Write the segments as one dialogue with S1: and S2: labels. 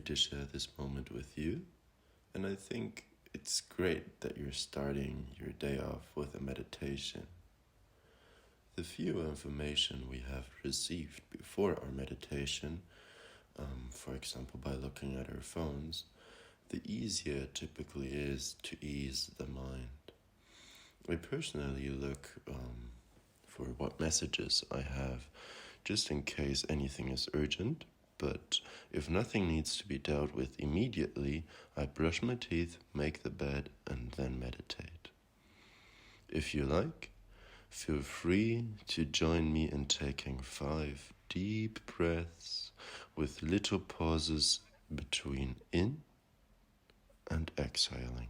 S1: to share this moment with you, and I think it's great that you're starting your day off with a meditation. The few information we have received before our meditation, for example by looking at our phones, the easier it typically is to ease the mind. I personally look for what messages I have, just in case anything is urgent, but if nothing needs to be dealt with immediately, I brush my teeth, make the bed, and then meditate. If you like, feel free to join me in taking 5 deep breaths with little pauses between in and exhaling.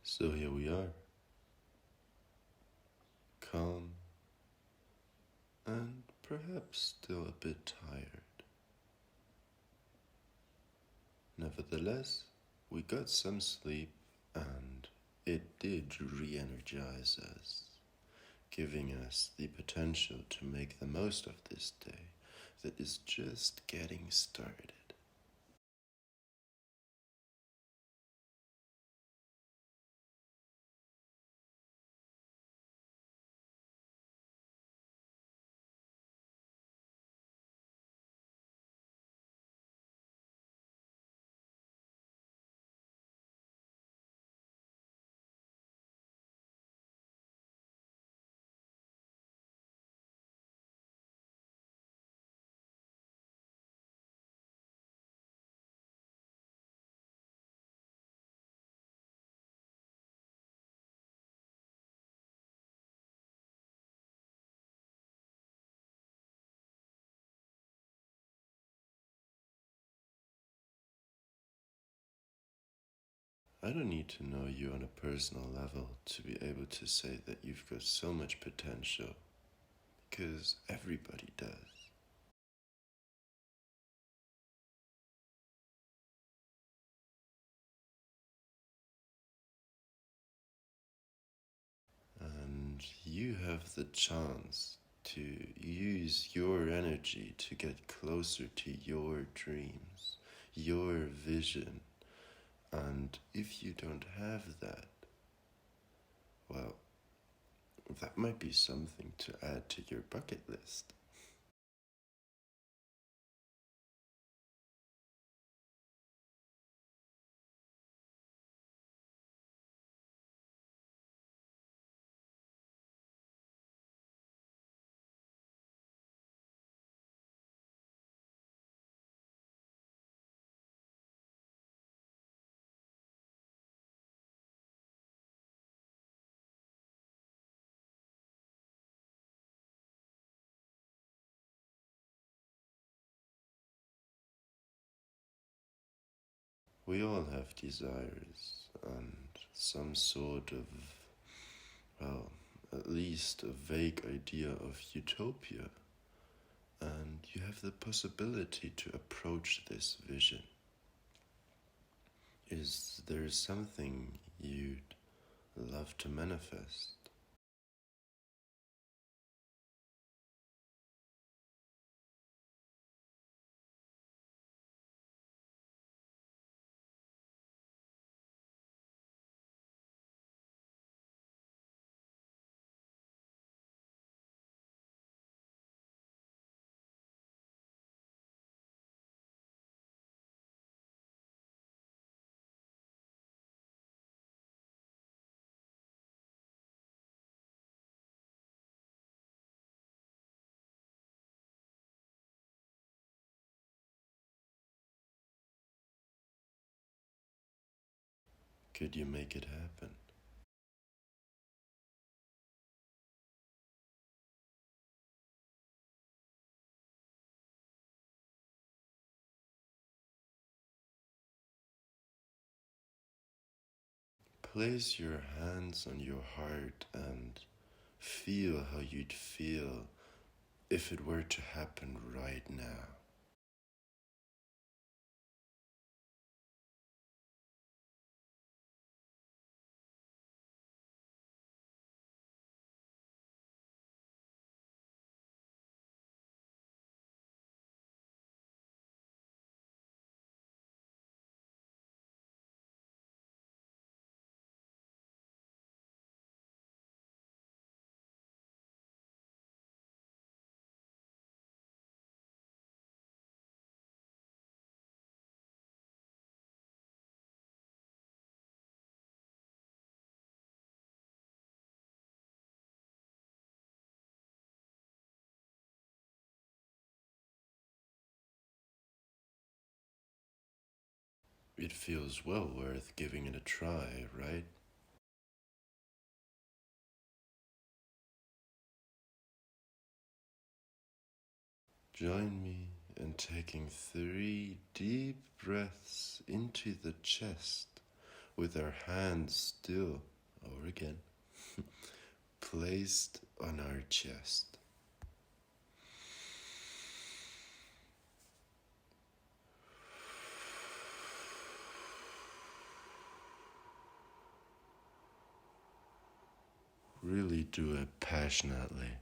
S1: So here we are, calm and perhaps still a bit tired. Nevertheless, we got some sleep and it did re-energize us, giving us the potential to make the most of this day that is just getting started. I don't need to know you on a personal level to be able to say that you've got so much potential, because everybody does. And you have the chance to use your energy to get closer to your dreams, your vision. And if you don't have that, well, that might be something to add to your bucket list. We all have desires and some sort of, well, at least a vague idea of utopia. And you have the possibility to approach this vision. Is there something you'd love to manifest? Could you make it happen? Place your hands on your heart and feel how you'd feel if it were to happen right now. It feels well worth giving it a try, right? Join me in taking 3 deep breaths into the chest with our hands still, or again, placed on our chest. Really do it passionately.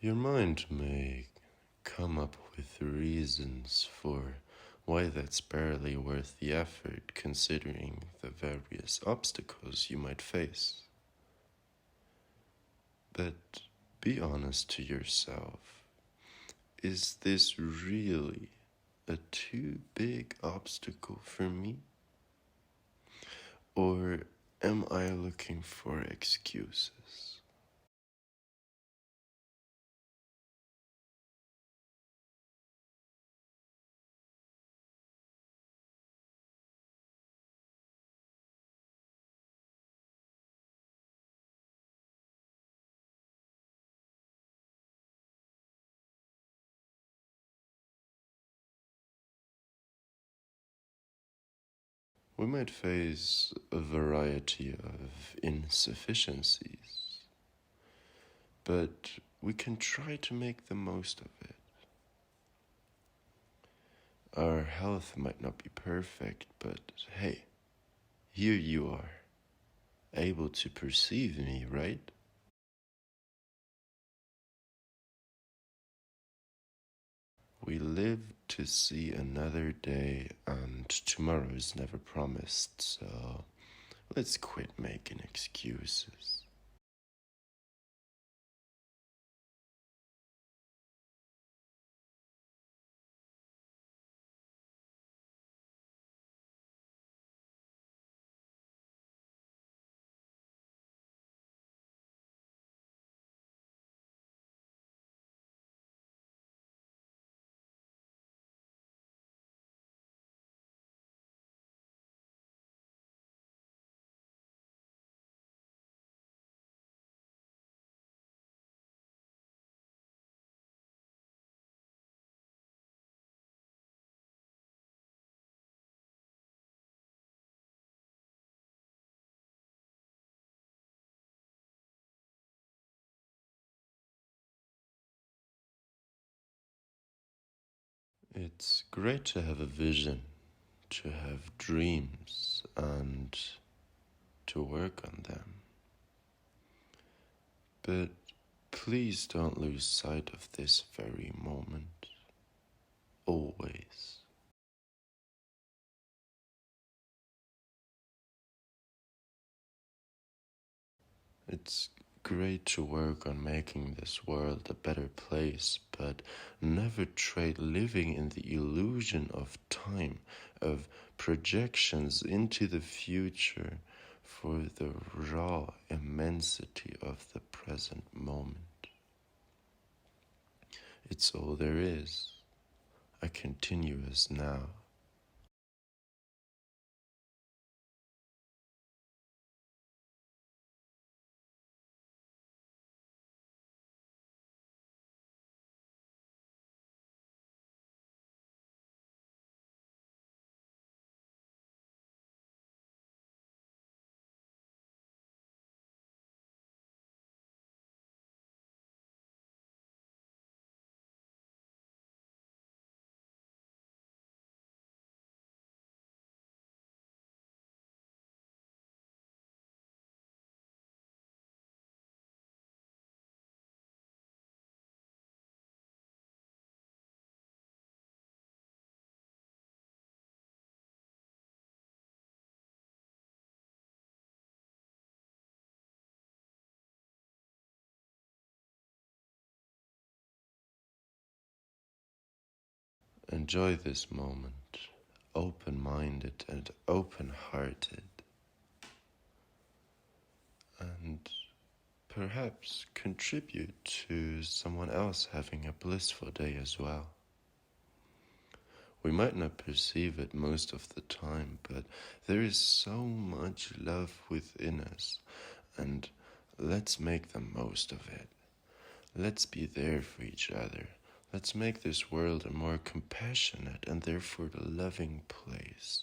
S1: Your mind may come up with reasons for why that's barely worth the effort, considering the various obstacles you might face. But be honest to yourself. Is this really a too big obstacle for me? Or am I looking for excuses? We might face a variety of insufficiencies, but we can try to make the most of it. Our health might not be perfect, but hey, here you are, able to perceive me, right? We live to see another day, and tomorrow is never promised, so let's quit making excuses. It's great to have a vision, to have dreams, and to work on them. But please don't lose sight of this very moment. Always. It's great to work on making this world a better place, but never trade living in the illusion of time, of projections into the future, for the raw immensity of the present moment. It's all there is, a continuous now. Enjoy this moment, open minded and open hearted, and perhaps contribute to someone else having a blissful day as well. We might not perceive it most of the time, but there is so much love within us, and let's make the most of it. Let's be there for each other. Let's make this world a more compassionate and therefore loving place.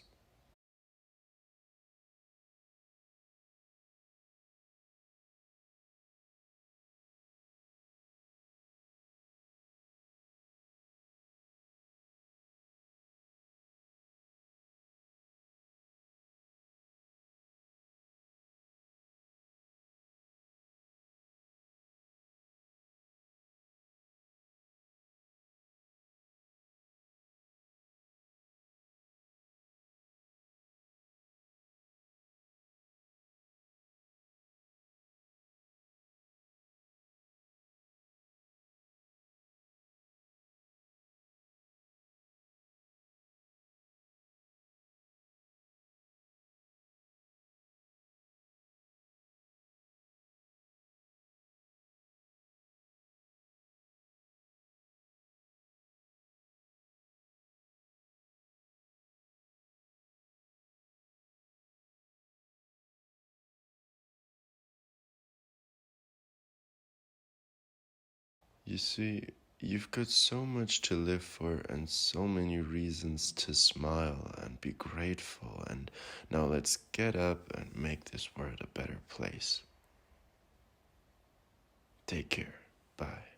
S1: You see, you've got so much to live for and so many reasons to smile and be grateful. And now let's get up and make this world a better place. Take care. Bye.